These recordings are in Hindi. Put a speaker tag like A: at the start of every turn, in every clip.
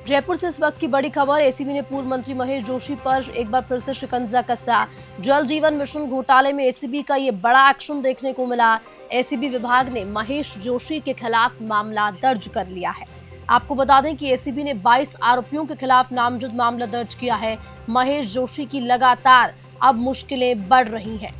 A: जयपुर से इस वक्त की बड़ी खबर। एसीबी ने पूर्व मंत्री महेश जोशी पर एक बार फिर से शिकंजा कसा। जल जीवन मिशन घोटाले में एसीबी का ये बड़ा एक्शन देखने को मिला। एसीबी विभाग ने महेश जोशी के खिलाफ मामला दर्ज कर लिया है। आपको बता दें कि एसीबी ने 22 आरोपियों के खिलाफ नामजद मामला दर्ज किया है। महेश जोशी की लगातार अब मुश्किलें बढ़ रही हैं।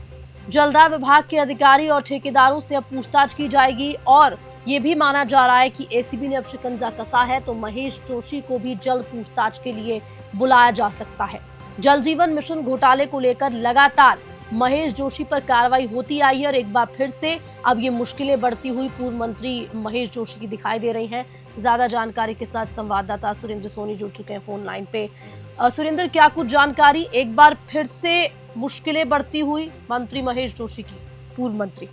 A: जलदाय विभाग के अधिकारी और ठेकेदारों से अब पूछताछ की जाएगी और ये भी माना जा रहा है कि एसीबी ने अब शिकंजा कसा है तो महेश जोशी को भी जल्द पूछताछ के लिए बुलाया जा सकता है। जल जीवन मिशन घोटाले को लेकर लगातार महेश जोशी पर कार्रवाई होती आई है और एक बार फिर से अब ये मुश्किलें बढ़ती हुई पूर्व मंत्री महेश जोशी की दिखाई दे रही हैं। ज्यादा जानकारी के साथ संवाददाता सुरेंद्र सोनी जुड़ चुके हैं फोन लाइन पे। सुरेंद्र, क्या कुछ जानकारी? एक बार फिर से मुश्किलें बढ़ती हुई मंत्री महेश जोशी की, पूर्व मंत्री।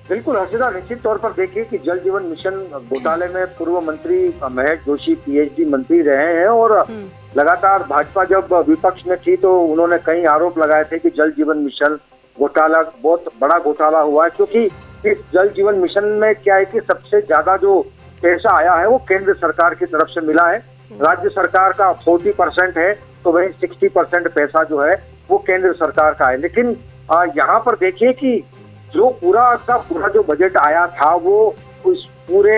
B: बिल्कुल हर्षिता, निश्चित तौर पर देखिए कि जल जीवन मिशन घोटाले में पूर्व मंत्री महेश जोशी पीएचडी मंत्री रहे हैं और लगातार भाजपा जब विपक्ष में थी तो उन्होंने कई आरोप लगाए थे कि जल जीवन मिशन घोटाला बहुत बड़ा घोटाला हुआ है, क्योंकि इस जल जीवन मिशन में क्या है कि सबसे ज्यादा जो पैसा आया है वो केंद्र सरकार की तरफ से मिला है। राज्य सरकार का 40% है तो वही 60% पैसा जो है वो केंद्र सरकार का है। लेकिन यहाँ पर देखिए कि जो पूरा का पूरा जो बजट आया था वो उस पूरे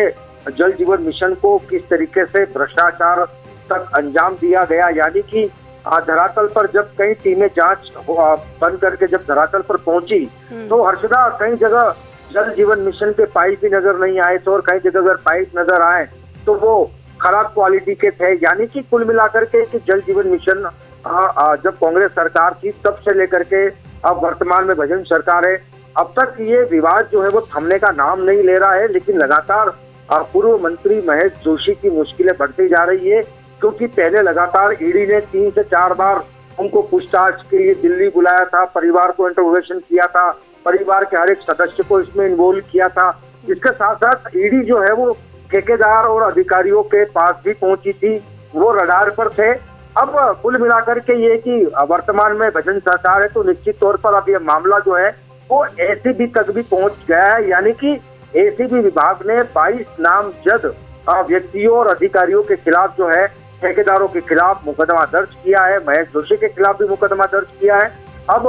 B: जल जीवन मिशन को किस तरीके से भ्रष्टाचार तक अंजाम दिया गया, यानी कि धरातल पर जब कई टीमें जांच बंद करके जब धरातल पर पहुंची तो हर्षदा कई जगह जल जीवन मिशन के पाइप भी नजर नहीं आए थे और कई जगह अगर पाइप नजर आए तो वो खराब क्वालिटी के थे। यानी कि कुल मिलाकर के कि जल जीवन मिशन जब कांग्रेस सरकार थी तब से लेकर के अब वर्तमान में भाजपा सरकार है, अब तक ये विवाद जो है वो थमने का नाम नहीं ले रहा है। लेकिन लगातार पूर्व मंत्री महेश जोशी की मुश्किलें बढ़ती जा रही है, क्योंकि पहले लगातार ईडी ने 3 से 4 बार उनको पूछताछ के लिए दिल्ली बुलाया था, परिवार को इंटरोगेशन किया था, परिवार के हर एक सदस्य को इसमें इन्वॉल्व किया था। इसके साथ साथ ईडी जो है वो ठेकेदार और अधिकारियों के पास भी पहुंची थी, वो रडार पर थे। अब कुल मिलाकर के ये कि वर्तमान में भाजपा सरकार है तो निश्चित तौर पर अब ये मामला जो है वो एसीबी तक भी पहुंच गया है। यानी कि एसीबी विभाग ने 22 नामजद व्यक्तियों और अधिकारियों के खिलाफ जो है, ठेकेदारों के खिलाफ मुकदमा दर्ज किया है। महेश जोशी के खिलाफ भी मुकदमा दर्ज किया है। अब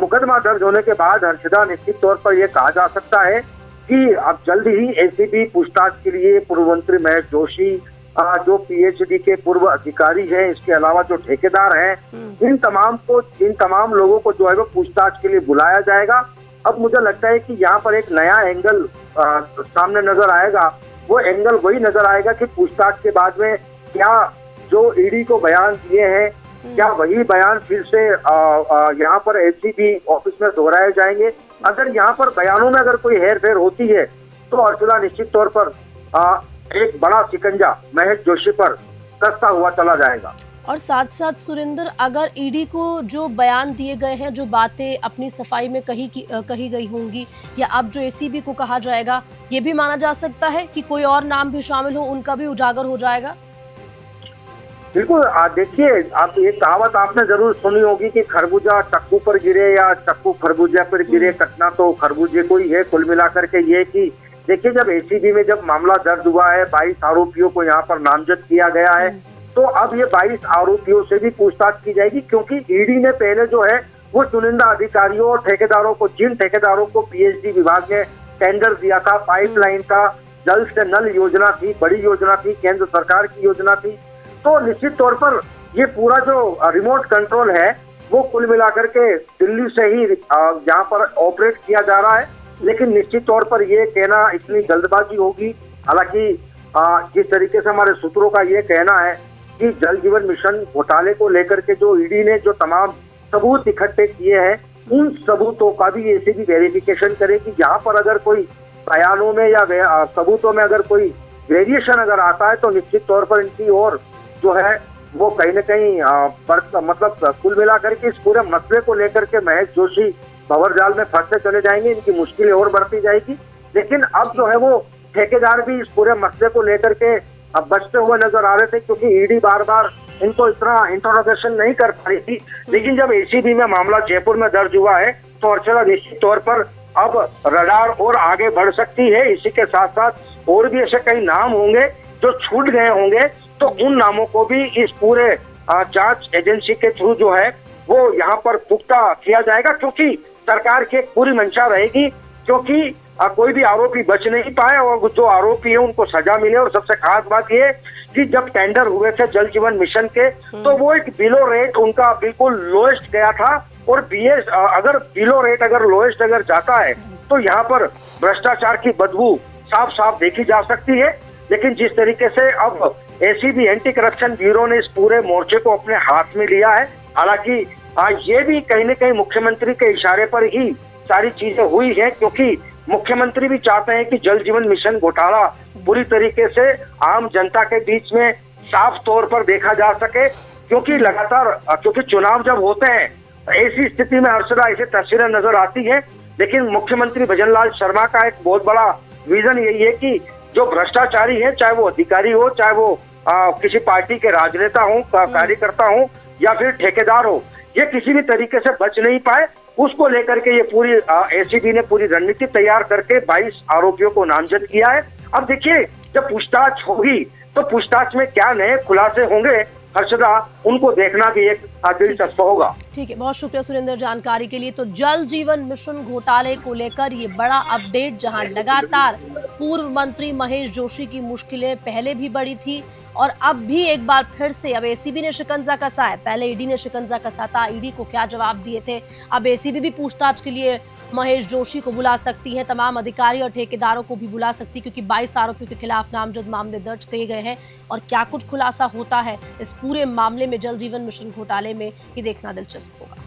B: मुकदमा दर्ज होने के बाद हर्षिता निश्चित तौर पर यह कहा जा सकता है कि अब जल्द ही एसीबी पूछताछ के लिए पूर्व मंत्री महेश जोशी, जो पीएचडी के पूर्व अधिकारी हैं, इसके अलावा जो ठेकेदार हैं, इन तमाम लोगों को जो है वो पूछताछ के लिए बुलाया जाएगा। अब मुझे लगता है कि यहाँ पर एक नया एंगल सामने नजर आएगा। वो एंगल वही नजर आएगा कि पूछताछ के बाद में क्या जो ईडी को बयान दिए हैं, क्या वही बयान फिर से यहाँ पर एसीबी ऑफिस में दोहराए जाएंगे। अगर यहाँ पर बयानों में अगर कोई हेर फेर होती है तो अर्चना निश्चित तौर पर एक बड़ा शिकंजा महेश जोशी पर कसता हुआ चला जाएगा।
A: और साथ साथ सुरेंद्र, अगर ईडी को जो बयान दिए गए हैं, जो बातें अपनी सफाई में कही गई होंगी, या अब जो एसीबी को कहा जाएगा, ये भी माना जा सकता है कि कोई और नाम भी शामिल हो, उनका भी उजागर हो जाएगा।
B: बिल्कुल, देखिए, आप ये कहावत आपने जरूर सुनी होगी कि खरबूजा चक्कू पर गिरे या चक्कू खरबूजा पर गिरे, कटना तो खरबूजे को ही है। कुल मिलाकर के ये कि देखिए, जब एसीबी में जब मामला दर्ज हुआ है, 22 आरोपियों को यहाँ पर नामजद किया गया है, तो अब ये 22 आरोपियों से भी पूछताछ की जाएगी, क्योंकि ईडी ने पहले जो है वो चुनिंदा अधिकारियों और ठेकेदारों को, जिन ठेकेदारों को पीएचडी विभाग ने टेंडर दिया था, पाइपलाइन का जल से नल योजना थी, बड़ी योजना थी, केंद्र सरकार की योजना थी, तो निश्चित तौर पर ये पूरा जो रिमोट कंट्रोल है वो कुल मिलाकर के दिल्ली से ही यहाँ पर ऑपरेट किया जा रहा है। लेकिन निश्चित तौर पर ये कहना इतनी जल्दबाजी होगी। हालांकि जिस तरीके से हमारे सूत्रों का ये कहना है कि जल जीवन मिशन घोटाले को लेकर के जो ईडी ने जो तमाम सबूत इकट्ठे किए हैं, उन सबूतों का भी एसीबी वेरिफिकेशन करे कि यहाँ पर अगर कोई बयानों में या सबूतों में अगर कोई वेरिएशन अगर आता है तो निश्चित तौर पर इनकी और जो है वो कहीं न कहीं मतलब कुल मिलाकर के इस पूरे मसले को लेकर के महेश जोशी भंवर में फंसते चले जाएंगे, इनकी मुश्किलें और बढ़ती जाएगी। लेकिन अब जो है वो ठेकेदार भी इस पूरे मसले को लेकर के अब बचते हुए नजर आ रहे थे, क्योंकि ईडी बार बार इनको इतना इंटरोगेशन नहीं कर पा रही थी। लेकिन जब एसीबी में मामला जयपुर में दर्ज हुआ है तो अर्चना निश्चित तौर पर अब रडार और आगे बढ़ सकती है। इसी के साथ साथ और भी ऐसे कई नाम होंगे जो छूट गए होंगे तो उन नामों को भी इस पूरे जांच एजेंसी के थ्रू जो है वो यहाँ पर पुख्ता किया जाएगा, क्योंकि सरकार की एक पूरी मंशा रहेगी, क्योंकि कोई भी आरोपी बच नहीं पाए और जो आरोपी है उनको सजा मिले। और सबसे खास बात ये कि जब टेंडर हुए थे जल जीवन मिशन के, तो वो एक बिलो रेट उनका बिल्कुल लोएस्ट गया था। और बीएस अगर बिलो रेट अगर लोएस्ट अगर जाता है तो यहाँ पर भ्रष्टाचार की बदबू साफ साफ देखी जा सकती है। लेकिन जिस तरीके से अब एसीबी एंटी करप्शन ब्यूरो ने इस पूरे मोर्चे को अपने हाथ में लिया है, हालांकि ये भी कहीं न कहीं मुख्यमंत्री के इशारे पर ही सारी चीजें हुई है, क्योंकि मुख्यमंत्री भी चाहते हैं कि जल जीवन मिशन घोटाला पूरी तरीके से आम जनता के बीच में साफ तौर पर देखा जा सके। क्योंकि लगातार क्योंकि चुनाव जब होते हैं ऐसी स्थिति में हर्षदा ऐसी तस्वीरें नजर आती है। लेकिन मुख्यमंत्री भजनलाल शर्मा का एक बहुत बड़ा विजन यही है कि जो भ्रष्टाचारी है, चाहे वो अधिकारी हो, चाहे वो किसी पार्टी के राजनेता हो, कार्यकर्ता हो या फिर ठेकेदार हो, ये किसी भी तरीके से बच नहीं पाए। उसको लेकर के ये पूरी एसीबी ने पूरी रणनीति तैयार करके 22 आरोपियों को नामजद किया है। अब देखिए जब पूछताछ होगी तो पूछताछ में क्या नए खुलासे होंगे हर्षदा, उनको देखना भी एक दिलचस्प होगा।
A: ठीक है, बहुत शुक्रिया सुरेंद्र जानकारी के लिए। तो जल जीवन मिशन घोटाले को लेकर ये बड़ा अपडेट, जहां लगातार पूर्व मंत्री महेश जोशी की मुश्किलें पहले भी बढ़ी थी और अब भी एक बार फिर से अब एसीबी ने शिकंजा कसा है। पहले ईडी ने शिकंजा कसा था, ईडी को क्या जवाब दिए थे। अब एसीबी भी पूछताछ के लिए महेश जोशी को बुला सकती है, तमाम अधिकारी और ठेकेदारों को भी बुला सकती है, क्योंकि 22 आरोपियों के खिलाफ नामजद मामले दर्ज किए गए हैं। और क्या कुछ खुलासा होता है इस पूरे मामले में, जल जीवन मिशन घोटाले में, ये देखना दिलचस्प होगा।